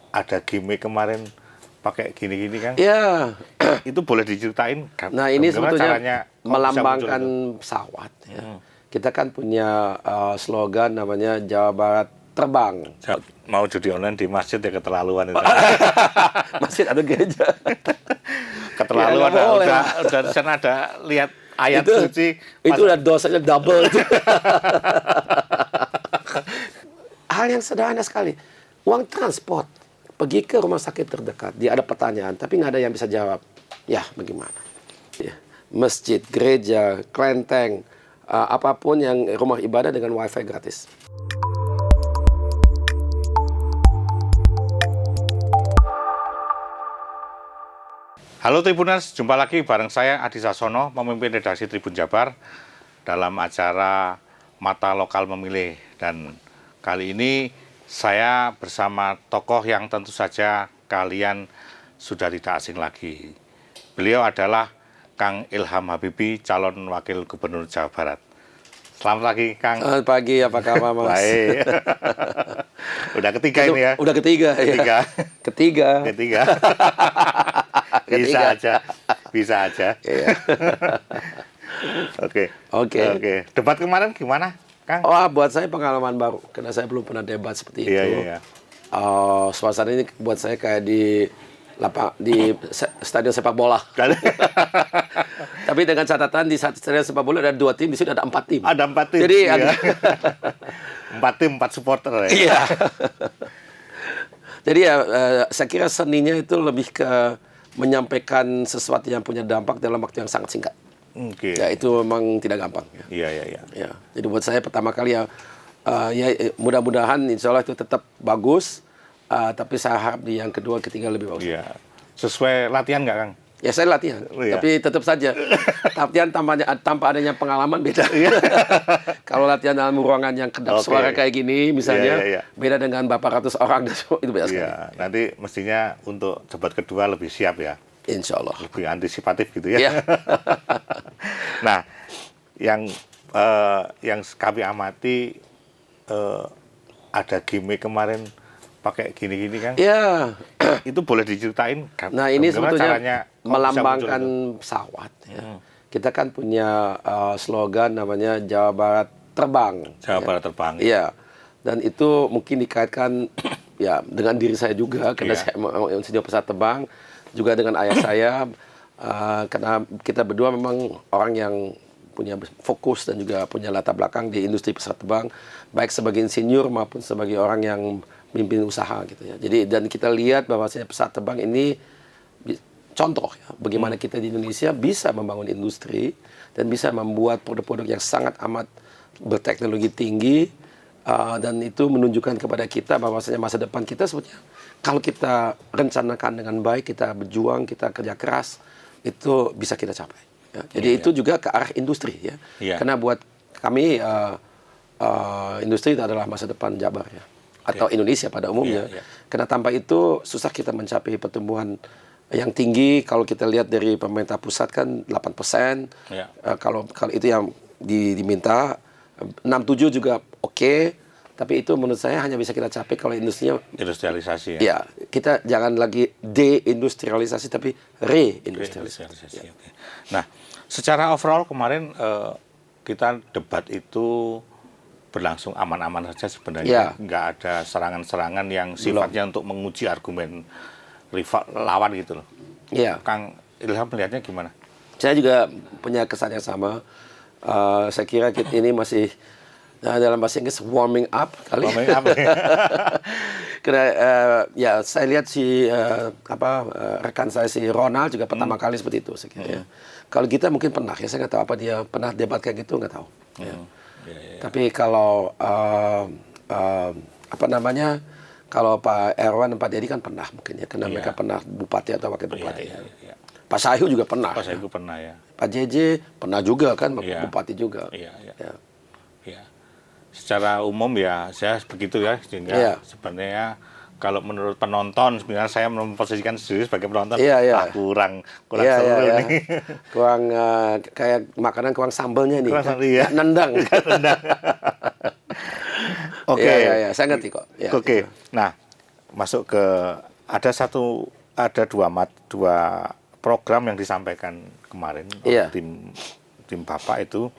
ada gimmick kemarin pakai gini-gini kan? Ya. Itu boleh diceritain? Nah ini Gimana sebetulnya caranya melambangkan pesawat. Ya. Kita kan punya slogan namanya Jawa Barat Terbang. Mau judi online di masjid ya keterlaluan itu. Masjid atau gereja? Keterlaluan. Ya, udah di sana ada lihat ayat itu, suci. Itu udah dosanya double. Hal yang sederhana sekali. Uang transport. Pergi ke rumah sakit terdekat. Dia ada pertanyaan, tapi nggak ada yang bisa jawab. Ya, bagaimana? Ya. Masjid, gereja, kelenteng, apapun yang rumah ibadah dengan wifi gratis. Halo Tribuners, jumpa lagi bareng saya Adi Sasono, memimpin redaksi Tribun Jabar dalam acara Mata Lokal Memilih. Dan kali ini saya bersama tokoh yang tentu saja kalian sudah tidak asing lagi. Beliau adalah Kang Ilham Habibie, calon Wakil Gubernur Jawa Barat. Selamat pagi, Kang. Selamat pagi, apa kabar, Mas? Baik. Udah ketiga ini ya? Udah ketiga. Ketiga. Ya. Ketiga. Bisa aja. Iya. Oke. Debat kemarin gimana, Kang? Buat saya pengalaman baru, karena saya belum pernah debat seperti itu. Iya. Suasana ini buat saya kayak di stadion sepak bola. Tapi dengan catatan di stadion sepak bola ada 2 tim, di sini ada 4 tim. Ada 4 tim. Jadi iya. 4 tim, 4 supporter ya. Iya. Jadi ya saya kira seninya itu lebih ke menyampaikan sesuatu yang punya dampak dalam waktu yang sangat singkat. Oke. Ya itu memang tidak gampang. Iya. Ya, jadi buat saya pertama kali ya mudah-mudahan insya Allah itu tetap bagus. Tapi saya harap di yang kedua, ketiga lebih bagus. Iya. Sesuai latihan nggak, Kang? Ya saya latihan, tapi tetap saja latihan tanpa adanya pengalaman beda. Kalau latihan dalam ruangan yang kedap suara kayak gini misalnya, beda dengan berapa ratus orang itu beda sekali. Iya. Nanti mestinya untuk debat kedua lebih siap ya. Insya Allah. Lebih antisipatif gitu ya. Ya. Nah, yang kami amati ada gimmick kemarin pakai gini-gini kan? Ya. Itu boleh diceritain? Nah ini sebetulnya caranya melambangkan pesawat. Ya. Kita kan punya slogan namanya Jawa Barat Terbang. Jawa Barat Terbang. Iya. Dan itu mungkin dikaitkan ya dengan diri saya juga karena saya sejauh pesawat terbang, juga dengan ayah saya karena kita berdua memang orang yang punya fokus dan juga punya latar belakang di industri pesawat terbang, baik sebagai insinyur maupun sebagai orang yang mimpin usaha gitu ya. Jadi dan kita lihat bahwa pesawat terbang ini contoh ya, bagaimana kita di Indonesia bisa membangun industri dan bisa membuat produk-produk yang sangat amat berteknologi tinggi dan itu menunjukkan kepada kita bahwasanya masa depan kita sebetulnya kalau kita rencanakan dengan baik, kita berjuang, kita kerja keras, itu bisa kita capai. Ya. Jadi itu juga ke arah industri ya. Karena buat kami industri itu adalah masa depan Jabar ya. Atau Indonesia pada umumnya. Karena tanpa itu susah kita mencapai pertumbuhan yang tinggi. Kalau kita lihat dari pemerintah pusat kan 8%. Kalau itu yang diminta 67 juga oke. Tapi itu menurut saya hanya bisa kita capai kalau industrinya industrialisasi ya. Ya, kita jangan lagi deindustrialisasi tapi reindustrialisasi. Ya. Nah, secara overall kemarin kita debat itu berlangsung aman-aman saja sebenarnya. Nggak ada serangan-serangan yang sifatnya untuk menguji argumen rival lawan gitu loh. Iya. Kang Ilham melihatnya gimana? Saya juga punya kesan yang sama. Saya kira kita ini masih dalam bahasa Inggris warming up kali. Warming up. Karena ya saya lihat rekan saya si Ronald juga pertama kali seperti itu. Saya kira, ya. Kalau kita mungkin pernah ya, saya nggak tahu apa dia pernah debat kayak gitu, nggak tahu. Ya. Tapi kalau kalau Pak Erwan dan Pak Dedi kan pernah mungkin ya, karena mereka pernah bupati atau wakil bupati. Pak Syahiu juga pernah. Pak Syahiu pernah ya. Pak JJ pernah juga kan, bupati juga. Iya. Secara umum ya saya begitu ya, sehingga sebenarnya kalau menurut penonton sebenarnya saya memposisikan sendiri sebagai penonton kurang seru nih. Kurang kayak makanan kurang sambelnya nih. Nendang. Oke. Saya ngerti kok. Oke. Nah, masuk ke ada dua program yang disampaikan kemarin oleh Iya. tim Bapak itu.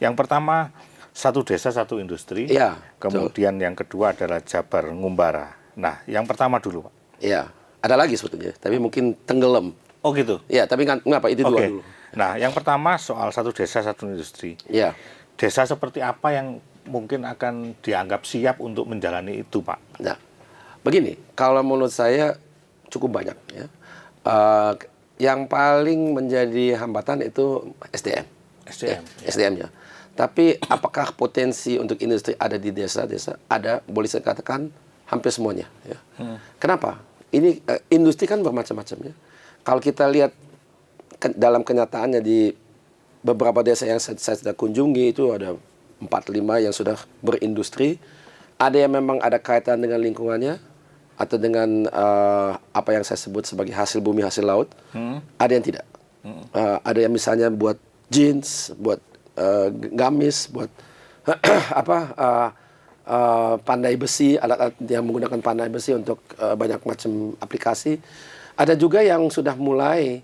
Yang pertama satu desa satu industri. Iya, Kemudian yang kedua adalah Jabar Ngumbara. Nah, yang pertama dulu, Pak. Iya, ada lagi sebetulnya, tapi mungkin tenggelam. Oh gitu. Iya, tapi ngapa itu dua Oke. dulu. Nah, yang pertama soal satu desa satu industri. Iya. Desa seperti apa yang mungkin akan dianggap siap untuk menjalani itu, Pak? Nah, begini, kalau menurut saya cukup banyak ya. Eh, yang paling menjadi hambatan itu SDM. SDM. SDM-nya. Tapi apakah potensi untuk industri ada di desa-desa? Ada, boleh saya katakan hampir semuanya. Ya. Kenapa? Ini industri kan bermacam-macam ya. Kalau kita lihat dalam kenyataannya di beberapa desa yang saya sudah kunjungi itu ada 4-5 yang sudah berindustri. Ada yang memang ada kaitan dengan lingkungannya atau dengan apa yang saya sebut sebagai hasil bumi, hasil laut. Ada yang tidak. Ada yang misalnya buat jeans, buat gamis, buat pandai besi, alat-alat yang menggunakan pandai besi untuk banyak macam aplikasi. Ada juga yang sudah mulai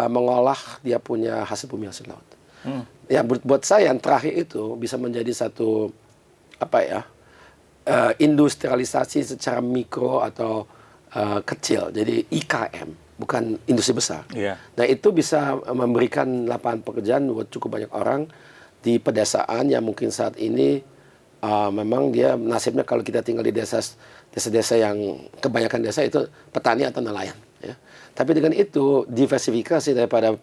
mengolah dia punya hasil bumi, hasil laut. Ya buat saya yang terakhir itu bisa menjadi satu industrialisasi secara mikro atau kecil, jadi IKM, bukan industri besar. Iya. Nah itu bisa memberikan lapangan pekerjaan buat cukup banyak orang di pedesaan yang mungkin saat ini memang dia nasibnya kalau kita tinggal di desa-desa yang kebanyakan desa itu petani atau nelayan. Ya. Tapi dengan itu diversifikasi daripada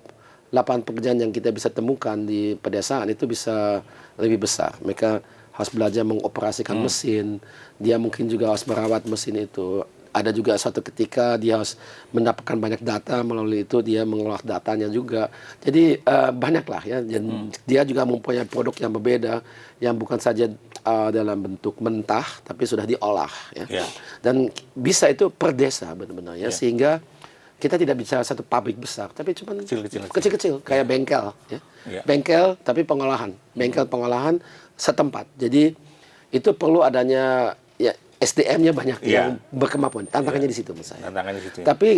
lapangan pekerjaan yang kita bisa temukan di pedesaan itu bisa lebih besar. Mereka harus belajar mengoperasikan mesin, dia mungkin juga harus merawat mesin itu. Ada juga suatu ketika dia harus mendapatkan banyak data, melalui itu dia mengolah datanya juga. Jadi banyaklah ya. Dan dia juga mempunyai produk yang berbeda, yang bukan saja dalam bentuk mentah, tapi sudah diolah. Ya. Yeah. Dan bisa itu per desa benar-benar ya, sehingga kita tidak bicara satu pabrik besar, tapi cuma kecil-kecil kayak bengkel. Ya. Yeah. Bengkel tapi pengolahan, bengkel pengolahan setempat. Jadi itu perlu adanya ya SDM-nya banyak yang berkemampuan. Tantangannya di situ menurut saya. Tantangannya di situ. Ya. Tapi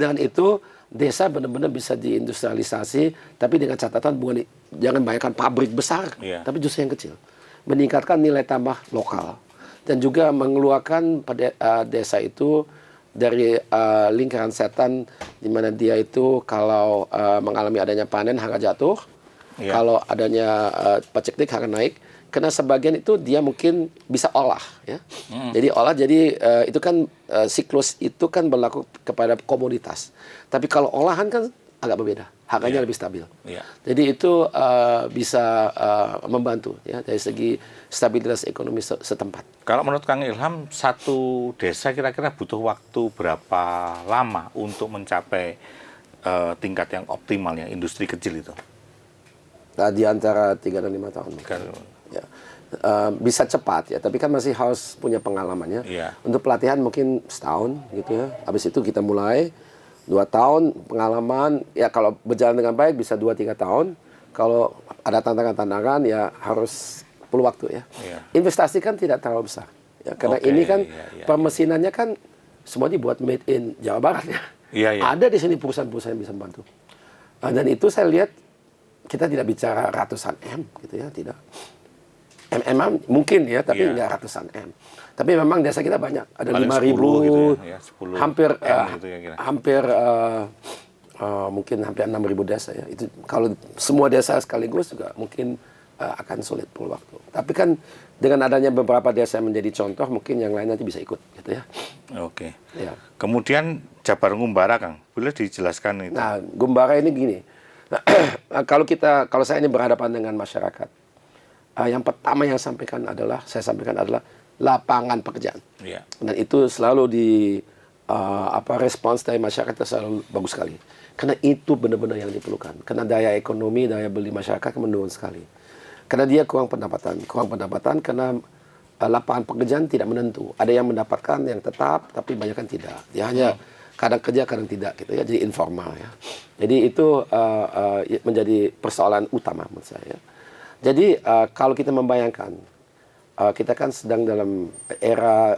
dengan itu desa benar-benar bisa diindustrialisasi, tapi dengan catatan jangan bayangkan pabrik besar, tapi justru yang kecil. Meningkatkan nilai tambah lokal dan juga mengeluarkan desa itu dari lingkaran setan di mana dia itu kalau mengalami adanya panen harga jatuh, kalau adanya paceklik harga naik. Karena sebagian itu dia mungkin bisa olah, ya. Jadi olah, jadi itu kan siklus itu kan berlaku kepada komoditas. Tapi kalau olahan kan agak berbeda, harganya lebih stabil. Jadi itu bisa membantu ya dari segi stabilitas ekonomi setempat. Kalau menurut Kang Ilham, satu desa kira-kira butuh waktu berapa lama untuk mencapai tingkat yang optimal ya industri kecil itu? Nah, di antara 3 dan 5 tahun. Ya. Bisa cepat ya, tapi kan masih harus punya pengalamannya. Untuk pelatihan mungkin setahun gitu ya. Habis itu kita mulai 2 tahun pengalaman. Ya kalau berjalan dengan baik bisa 2-3 tahun. Kalau ada tantangan-tantangan ya harus perlu waktu ya. Investasi kan tidak terlalu besar. Ya, karena ini kan permesinannya kan semua dibuat made in Jawa Barat ya. Ada di sini perusahaan-perusahaan yang bisa membantu. Dan itu saya lihat kita tidak bicara ratusan M gitu ya, tidak. MM mungkin ya, tapi nggak ratusan M. Tapi memang desa kita banyak, ada 5.000, gitu ya, 10 hampir gitu ya, hampir mungkin hampir 6.000 desa ya. Itu kalau semua desa sekaligus juga mungkin akan sulit perlu waktu. Tapi kan dengan adanya beberapa desa yang menjadi contoh, mungkin yang lain nanti bisa ikut gitu ya. Oke. Ya. Kemudian Jabar Ngumbara, Kang, boleh dijelaskan itu? Nah, Ngumbara ini gini. Kalau saya ini berhadapan dengan masyarakat, yang pertama yang saya sampaikan adalah lapangan pekerjaan. Dan itu selalu respons dari masyarakat selalu bagus sekali. Karena itu benar-benar yang diperlukan. Karena daya ekonomi, daya beli masyarakat menurun sekali. Karena dia kurang pendapatan karena lapangan pekerjaan tidak menentu. Ada yang mendapatkan yang tetap, tapi banyak kan tidak. Dia hanya kadang kerja, kadang tidak gitu ya. Jadi informal ya. Jadi itu menjadi persoalan utama menurut saya. Jadi kalau kita membayangkan, kita kan sedang dalam era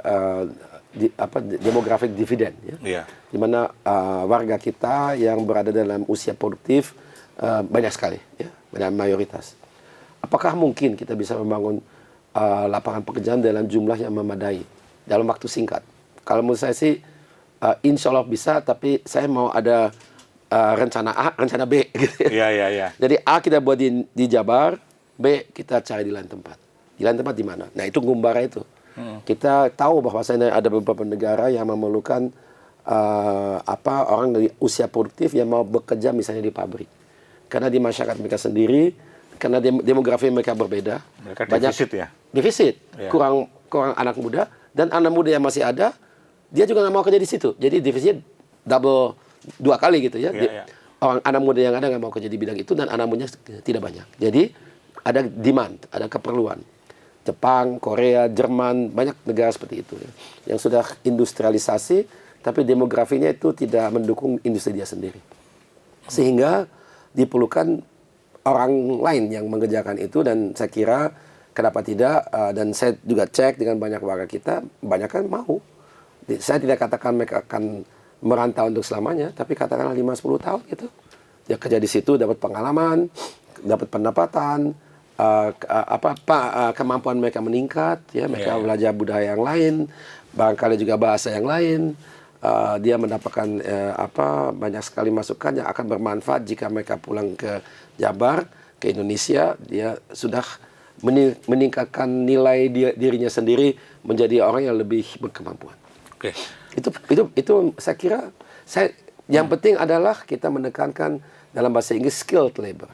demographic dividend ya. Iya. Di mana warga kita yang berada dalam usia produktif banyak sekali ya, dan mayoritas. Apakah mungkin kita bisa membangun lapangan pekerjaan dalam jumlah yang memadai dalam waktu singkat? Kalau menurut saya sih insya Allah bisa, tapi saya mau ada rencana A, rencana B gitu ya. Iya. Jadi A kita buat di Jabar, B kita cari di lain tempat. Di lain tempat di mana? Nah itu Ngumbara itu. Kita tahu bahwasanya ada beberapa negara yang memerlukan orang dari usia produktif yang mau bekerja misalnya di pabrik. Karena di masyarakat mereka sendiri, karena demografi mereka berbeda. Mereka defisit ya? Defisit. Ya. Kurang anak muda. Dan anak muda yang masih ada, dia juga nggak mau kerja di situ. Jadi defisitnya double, 2 kali gitu ya. Orang anak muda yang ada nggak mau kerja di bidang itu, dan anak mudanya tidak banyak. Jadi ada demand, ada keperluan. Jepang, Korea, Jerman, banyak negara seperti itu ya, yang sudah industrialisasi, tapi demografinya itu tidak mendukung industri dia sendiri. Sehingga diperlukan orang lain yang mengerjakan itu, dan saya kira kenapa tidak, dan saya juga cek dengan banyak warga kita, banyak kan mau. Saya tidak katakan mereka akan merantau untuk selamanya, tapi katakanlah 5-10 tahun gitu. Dia kerja di situ, dapat pengalaman, dapat pendapatan, kemampuan mereka meningkat, ya mereka belajar budaya yang lain, barangkali juga bahasa yang lain. Dia mendapatkan banyak sekali masukan yang akan bermanfaat jika mereka pulang ke Jabar, ke Indonesia. Dia sudah meningkatkan nilai dirinya sendiri menjadi orang yang lebih berkemampuan. Oke. Itu saya kira yang penting adalah kita menekankan dalam bahasa Inggris skilled labor.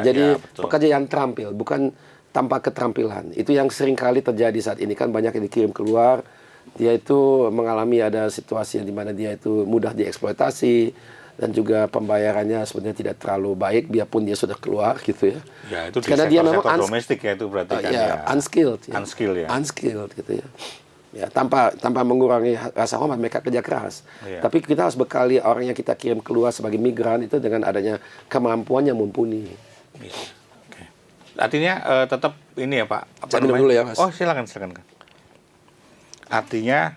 Jadi pekerja yang terampil, bukan tanpa keterampilan. Itu yang sering kali terjadi saat ini, kan banyak yang dikirim keluar. Dia itu mengalami ada situasi di mana dia itu mudah dieksploitasi, dan juga pembayarannya sebenarnya tidak terlalu baik biarpun dia sudah keluar gitu ya. Ya itu di karena dia memang domestik ya, itu berarti kan unskilled ya. Unskilled ya. Unskilled gitu ya. Ya, tanpa mengurangi rasa hormat, mereka kerja keras. Tapi kita harus bekali orang yang kita kirim keluar sebagai migran itu dengan adanya kemampuan yang mumpuni. Oke. Artinya tetap ini ya Pak. Saya minum dulu ya Mas. Oh silakan. Artinya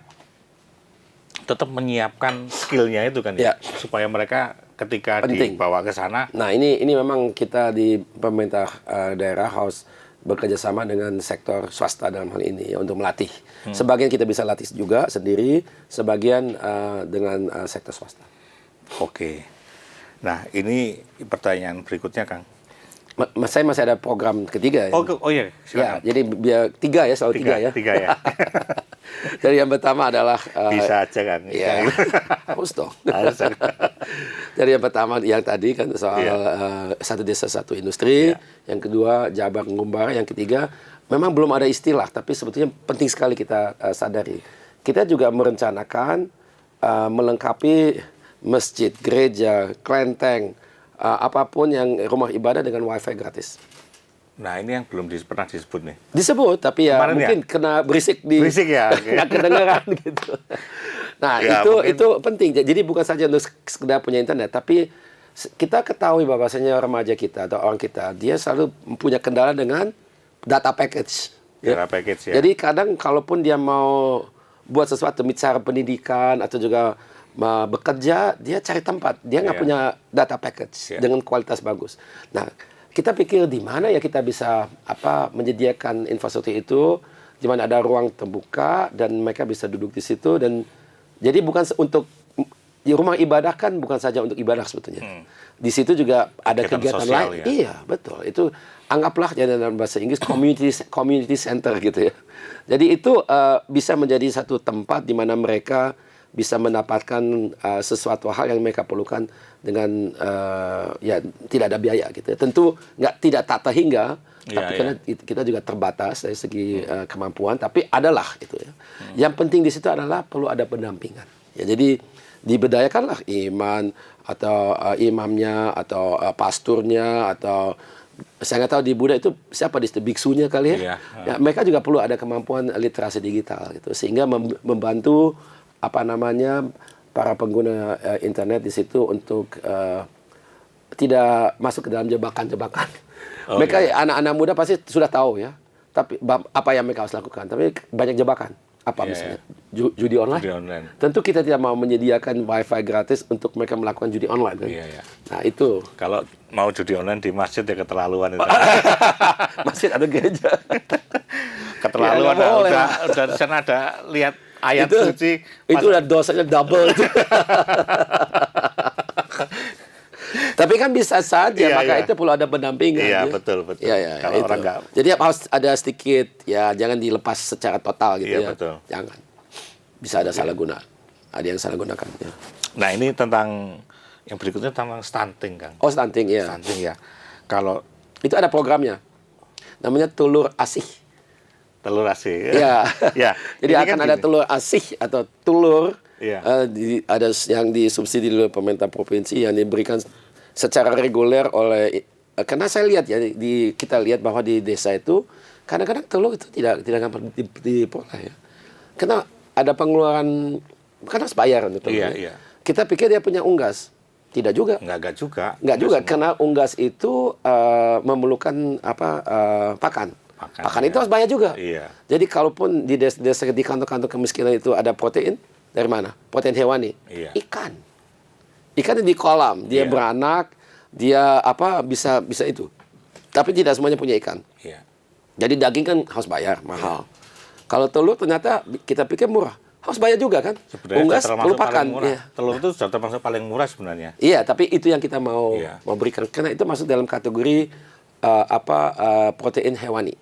tetap menyiapkan skillnya itu kan ya, supaya mereka ketika dibawa ke sana. Nah ini memang kita di pemerintah daerah harus bekerja sama dengan sektor swasta dalam hal ini ya, untuk melatih. Sebagian kita bisa latih juga sendiri, sebagian dengan sektor swasta. Oke. Nah ini pertanyaan berikutnya Kang. Saya masih ada program ketiga ya. Oh iya, silakan. Ya, jadi biar tiga ya, selalu tiga ya. Tiga ya. Jadi yang pertama adalah bisa aja kan. Ya, harus dong. Jadi yang pertama yang tadi kan soal satu desa satu industri, yang kedua Jabar Ngumbara, yang ketiga memang belum ada istilah, tapi sebetulnya penting sekali kita sadari. Kita juga merencanakan melengkapi masjid, gereja, kelenteng, apapun yang rumah ibadah dengan wifi gratis. Nah ini yang belum pernah disebut nih. Disebut, tapi ya kemarin mungkin kena berisik ya, nggak kedengeran gitu. Nah ya, itu penting. Jadi bukan saja untuk sekedar punya internet, tapi kita ketahui bahwasanya remaja kita atau orang kita, dia selalu punya kendala dengan data package. Data package ya. Jadi kadang kalaupun dia mau buat sesuatu, misalnya pendidikan atau juga bekerja, dia cari tempat, dia nggak punya data package dengan kualitas bagus. Nah, kita pikir di mana ya kita bisa menyediakan infrastruktur itu, di mana ada ruang terbuka dan mereka bisa duduk di situ, dan jadi bukan untuk di rumah ibadah kan bukan saja untuk ibadah sebetulnya. Di situ juga ada kegiatan lain. Ya? Iya, betul. Itu anggaplah ya dalam bahasa Inggris community center gitu ya. Jadi itu bisa menjadi satu tempat di mana mereka bisa mendapatkan sesuatu hal yang mereka perlukan dengan tidak ada biaya gitu. Tentu tidak tata hingga, tapi karena kita juga terbatas dari segi kemampuan, tapi adalah gitu ya. Yang penting di situ adalah perlu ada pendampingan. Ya, jadi diberdayakanlah iman atau imamnya atau pasturnya atau saya nggak tahu di Buddha itu siapa di situ, biksunya kali ya. Ya, mereka juga perlu ada kemampuan literasi digital gitu, sehingga membantu para pengguna internet di situ untuk tidak masuk ke dalam jebakan-jebakan. Mereka anak-anak muda pasti sudah tahu ya, tapi apa yang mereka harus lakukan, tapi banyak jebakan. Apa misalnya? judi online. Judi online. Tentu kita tidak mau menyediakan wifi gratis untuk mereka melakukan judi online kan. Iya, iya. Nah itu Kalau mau judi online di masjid ya keterlaluan itu. masjid atau gereja. Keterlaluan. Ya, nggak boleh. Udah di sana ada lihat ayat itu, suci. itu udah dosanya double itu. Tapi kan bisa saja, Iya, maka iya. itu perlu ada pendampingan. Iya, ya. betul. Iya, iya, Kalau itu. orang nggak. Jadi harus ada sedikit, ya jangan dilepas secara total gitu Iya, ya. betul. Jangan. Bisa ada salah guna. Ada yang salah gunakan. Ya. Nah, ini tentang yang berikutnya tentang stunting, Kang. Oh, stunting ya. Stunting ya. Kalau Itu ada programnya. Namanya telur asih. telur asin. Ya. Ya. Jadi Ini akan kan ada gini. telur asih atau telur Iya. ada yang disubsidi oleh pemerintah provinsi yang diberikan secara reguler oleh karena saya lihat ya kita lihat bahwa di desa itu kadang-kadang telur itu tidak gampang diperoleh ya. Karena ada pengeluaran kan harus bayar untuk telur. Iya, ya. iya. Kita pikir dia punya unggas. Tidak juga. Enggak juga. Enggak juga semua. karena unggas itu memerlukan pakan. Pakan itu ya. harus bayar juga. Iya. Jadi kalaupun di desa di kantong-kantong kemiskinan itu ada protein dari mana? Protein hewani. Iya. Ikan. Ikan di kolam, dia Iya. beranak, dia bisa itu. Tapi tidak semuanya punya ikan. Iya. Jadi daging kan harus bayar, mahal. Kalau telur ternyata kita pikir murah. Harus bayar juga kan? Sebenarnya Unggas sudah perlu termasuk pakan. paling murah. Iya. Telur itu sudah termasuk paling murah sebenarnya. Iya, tapi itu yang kita mau Iya. berikan karena itu masuk dalam kategori protein hewani.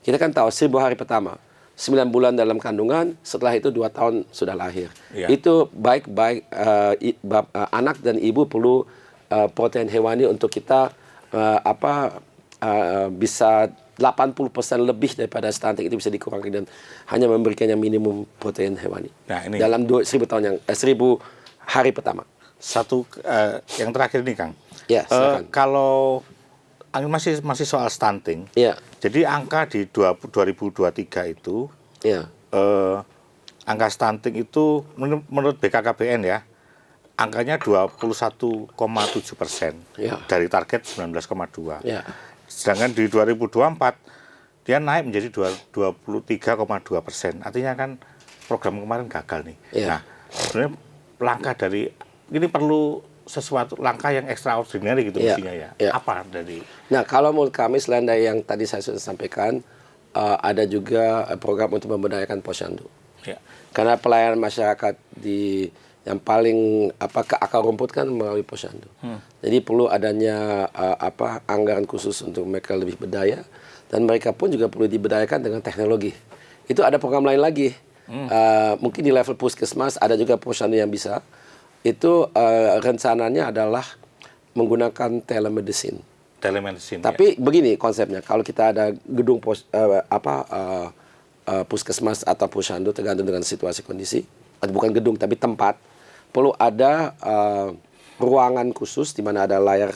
Kita kan tahu 1000 hari pertama, 9 bulan dalam kandungan, setelah itu 2 tahun sudah lahir. Iya. Itu baik anak dan ibu perlu protein hewani untuk kita bisa 80% lebih daripada stunting itu bisa dikurangi dan hanya memberikan yang minimum protein hewani. Nah, ini Dalam 1000 hari pertama. satu yang terakhir nih, Kang. Ya, silakan. Kalau ini masih soal stunting. Iya. Jadi angka di 2023 itu Iya. angka stunting itu menurut BKKBN ya, angkanya 21,7% Ya. dari target 19,2. Ya. Sedangkan di 2024 dia naik menjadi 23,2%. Artinya kan program kemarin gagal nih. Iya. Nah, sebenarnya langkah dari ini perlu sesuatu langkah yang extraordinary gitu Iya. mestinya ya. Iya. Apa dari Nah, kalau menurut kami selain dari yang tadi saya sudah sampaikan, ada juga program untuk memberdayakan posyandu. ya, Karena pelayanan masyarakat yang paling ke akar rumput kan melalui posyandu. Jadi perlu adanya anggaran khusus untuk mereka lebih berdaya dan mereka pun juga perlu diberdayakan dengan teknologi. Itu ada program lain lagi. Mungkin di level puskesmas ada juga posyandu yang bisa. Itu rencananya adalah menggunakan telemedicine. telemedicine? Tapi begini konsepnya, kalau kita ada gedung puskesmas atau posyandu tergantung dengan situasi kondisi, bukan gedung tapi tempat, perlu ada ruangan khusus di mana ada layar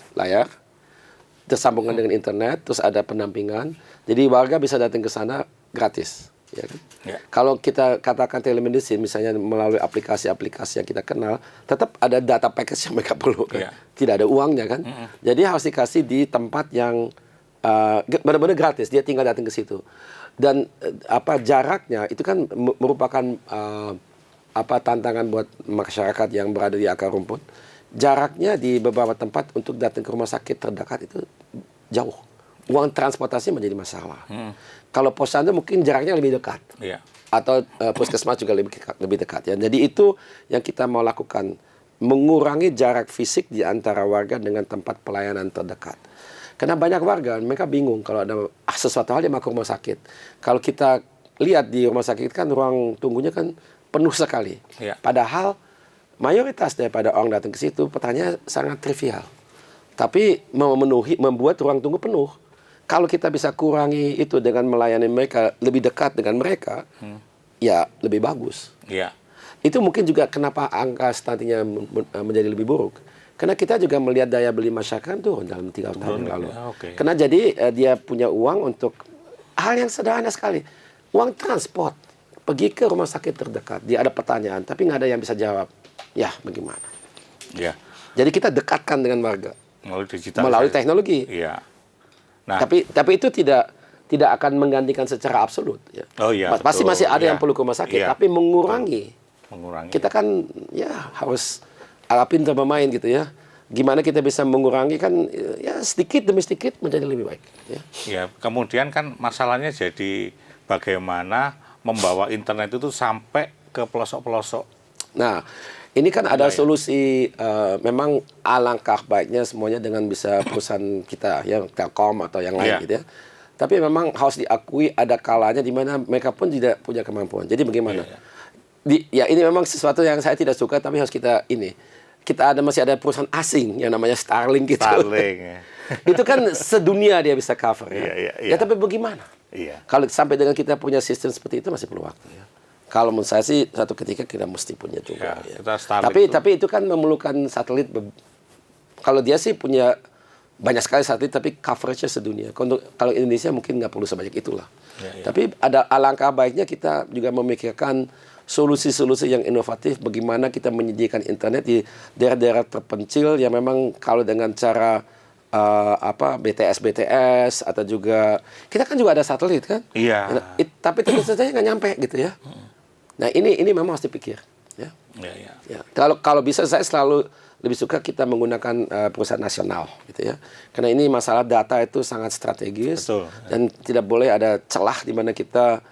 tersambungkan dengan internet, terus ada pendampingan, jadi warga bisa datang ke sana gratis. Ya kan? Ya. Kalau kita katakan telemedicine, misalnya melalui aplikasi-aplikasi yang kita kenal, tetap ada data package yang mereka perlu. Kan? Ya. Tidak ada uangnya kan. Jadi harus dikasih di tempat yang benar-benar gratis. Dia tinggal datang ke situ. Dan jaraknya itu kan merupakan tantangan buat masyarakat yang berada di akar rumput. Jaraknya di beberapa tempat untuk datang ke rumah sakit terdekat itu jauh. Uang transportasi menjadi masalah. Kalau posyandu mungkin jaraknya lebih dekat. Iya. Atau puskesmas juga lebih dekat ya. Jadi itu yang kita mau lakukan, mengurangi jarak fisik di antara warga dengan tempat pelayanan terdekat. Karena banyak warga mereka bingung kalau ada sesuatu hal dia mau ke rumah sakit. Kalau kita lihat di rumah sakit kan ruang tunggunya kan penuh sekali. Iya. Padahal mayoritas daripada orang datang ke situ pertanyaan sangat trivial. Tapi membuat ruang tunggu penuh. Kalau kita bisa kurangi itu dengan melayani mereka lebih dekat dengan mereka, ya lebih bagus. Iya. Itu mungkin juga kenapa angka stuntingnya menjadi lebih buruk. Karena kita juga melihat daya beli masyarakat turun dalam 3 tahun yang lalu. Ya, oke. Karena jadi dia punya uang untuk hal yang sederhana sekali. Uang transport. Pergi ke rumah sakit terdekat. Dia ada pertanyaan, tapi nggak ada yang bisa jawab. Ya, bagaimana? Iya. Jadi kita dekatkan dengan warga. Melalui digital. Melalui teknologi. Iya. Nah, Tapi itu tidak tidak akan menggantikan secara absolut. Ya. Oh iya. Pasti betul. masih ada Iya. yang perlu ke rumah sakit, Iya. tapi mengurangi. Mengurangi. Kita kan ya harus ala pintar bermain gitu ya. Gimana kita bisa mengurangi kan ya sedikit demi sedikit menjadi lebih baik. Ya. Ya, kemudian kan masalahnya jadi bagaimana membawa internet itu sampai ke pelosok-pelosok. Nah, ini kan ada solusi memang alangkah baiknya semuanya dengan bisa perusahaan kita ya Telkom atau yang lain Iya. gitu ya. Tapi memang harus diakui ada kalanya di mana mereka pun tidak punya kemampuan. Jadi bagaimana? Ya ini memang sesuatu yang saya tidak suka tapi harus kita ini. Masih ada perusahaan asing yang namanya Starlink gitu. Starlink ya. Itu kan sedunia dia bisa cover ya. Iya. Ya tapi bagaimana? Iya. Kalau sampai dengan kita punya sistem seperti itu masih perlu waktu ya. Kalau menurut saya sih satu ketika kita mesti punya juga. Ya, Ya. kita Starlink Tapi itu kan memerlukan satelit. Kalau dia sih punya banyak sekali satelit, tapi coveragenya sedunia. Kalau Indonesia mungkin nggak perlu sebanyak itulah. Ya. Tapi ada alangkah baiknya kita juga memikirkan solusi-solusi yang inovatif. Bagaimana kita menyediakan internet di daerah-daerah terpencil yang memang kalau dengan cara BTS atau juga kita kan juga ada satelit kan. Iya. Tapi tentu saja nggak nyampe gitu ya. Nah ini memang harus dipikir. Ya. Iya. Ya. Kalau bisa saya selalu lebih suka kita menggunakan perusahaan nasional gitu ya. Karena ini masalah data itu sangat strategis. Betul. Dan tidak boleh ada celah di mana kita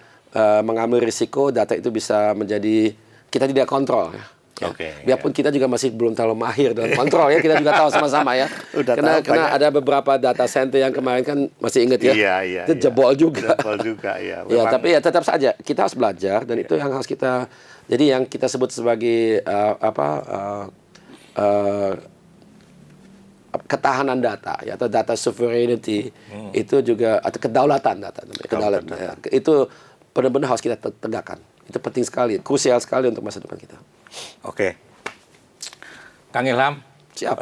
mengambil risiko data itu bisa menjadi kita tidak kontrol ya. Ya. Oke, Biarpun kita juga masih belum terlalu mahir dalam kontrol ya, kita juga tahu sama-sama ya. Karena ada beberapa data center yang kemarin kan masih ingat ya. Iya. Itu jebol juga. Jebol juga ya. Ya, tapi ya tetap saja kita harus belajar dan itu yang harus kita. Jadi yang kita sebut sebagai ketahanan data ya, atau data sovereignty itu juga atau kedaulatan data namanya. Kedaulatan. Ya, itu benar-benar harus kita tegakkan. Itu penting sekali, krusial sekali untuk masa depan kita. Oke. Kang Ilham, Siap.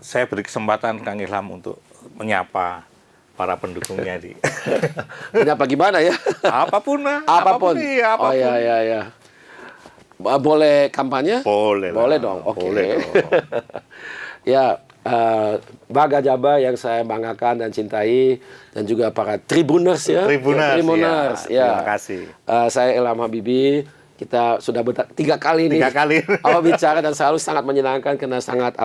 Saya beri kesempatan Kang Ilham untuk menyapa para pendukungnya di Kenapa gimana ya? apapun. Iya, apapun. Oh ya. Boleh kampanye? Boleh lah. Boleh dong. Oke. Boleh dong. Ya, Baga Jaba yang saya banggakan dan cintai dan juga para Tribuners ya. Tribuners, ya. Terima kasih. Saya Ilham Habibie. Kita sudah 3 kali nih. 3 kali. Bicara dan selalu sangat menyenangkan karena sangat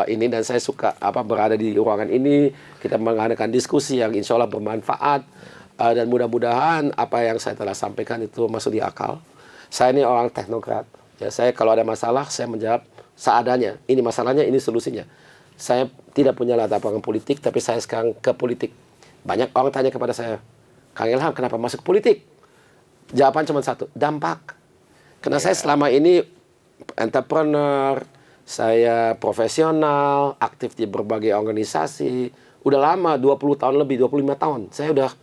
ini dan saya suka berada di ruangan ini. Kita mengadakan diskusi yang insya Allah bermanfaat dan mudah-mudahan apa yang saya telah sampaikan itu masuk di akal. Saya ini orang teknokrat. Ya, saya kalau ada masalah saya menjawab seadanya. Ini masalahnya, ini solusinya. Saya tidak punya latar belakang politik, tapi saya sekarang ke politik. Banyak orang tanya kepada saya, Kang Ilham, kenapa masuk politik? Jawaban cuma satu, dampak. Karena saya selama ini entrepreneur, saya profesional, aktif di berbagai organisasi. Udah lama, 20 tahun lebih, 25 tahun. Saya udah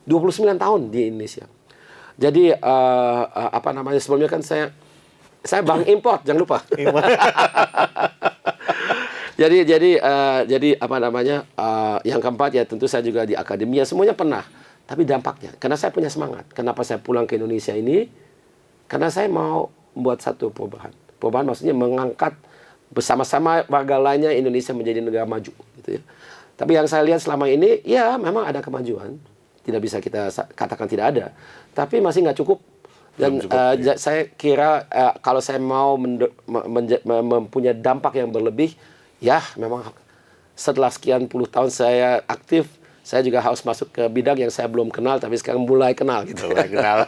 29 tahun di Indonesia. Jadi, sebelumnya kan saya bank import, jangan lupa. Jadi yang keempat ya tentu saya juga di akademia semuanya pernah. Tapi dampaknya, karena saya punya semangat. Kenapa saya pulang ke Indonesia ini? Karena saya mau membuat satu perubahan. Perubahan maksudnya mengangkat bersama-sama warga lainnya Indonesia menjadi negara maju, gitu ya. Tapi yang saya lihat selama ini, ya memang ada kemajuan. Tidak bisa kita katakan tidak ada. Tapi masih nggak cukup. Dan saya kira kalau saya mau mempunyai dampak yang berlebih, ya memang setelah sekian puluh tahun saya aktif, saya juga harus masuk ke bidang yang saya belum kenal, tapi sekarang mulai kenal gitu. Mulai kenal.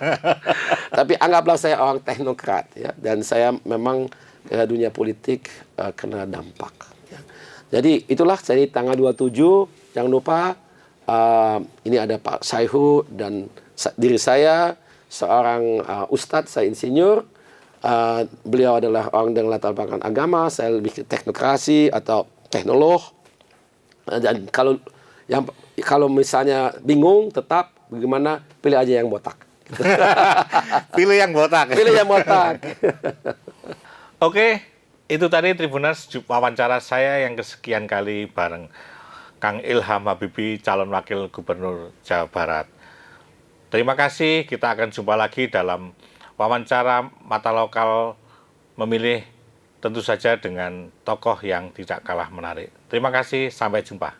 Tapi anggaplah saya orang teknokrat ya, dan saya memang ke dunia politik kena dampak. Ya. Jadi itulah jadi tanggal 27, jangan lupa ini ada Pak Saihu dan diri saya seorang ustadz, saya insinyur. Beliau adalah orang dengan latar belakang agama, saya lebih ke teknokrasi atau teknolog. Dan kalau misalnya bingung, tetap bagaimana pilih aja yang botak. Pilih yang botak. Pilih yang botak. Oke, itu tadi Tribuners wawancara saya yang kesekian kali bareng Kang Ilham Habibie, calon wakil gubernur Jawa Barat. Terima kasih, kita akan jumpa lagi dalam wawancara Mata Lokal memilih tentu saja dengan tokoh yang tidak kalah menarik. Terima kasih, sampai jumpa.